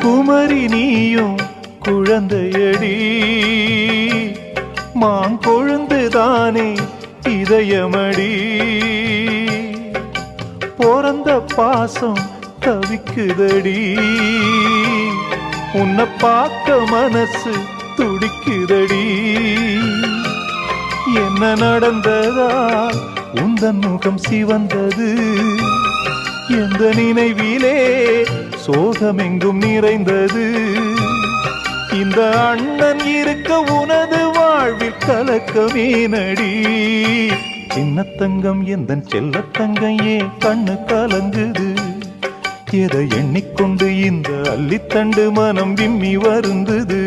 குமரி நீயும் குழந்தையடி மாங்கொழுந்துதானே இதயமடி பிறந்த பாசம் தவிக்குதடி உன்னை பார்க்க மனசு துடிக்குதடி என்ன நடந்ததா உந்தன் முகம் சிவந்தது எந்த நினைவிலே சோகமெங்கும் நிறைந்தது இந்த அண்ணன் இருக்க உனது வாழ்வில் கலக்கமே நடி சின்னத்தங்கம் எந்தன் செல்லத்தங்கம் ஏன் கண்ணு கலங்குது எதை எண்ணிக்கொண்டு இந்த அள்ளித்தண்டு மனம் விம்மி வருந்தது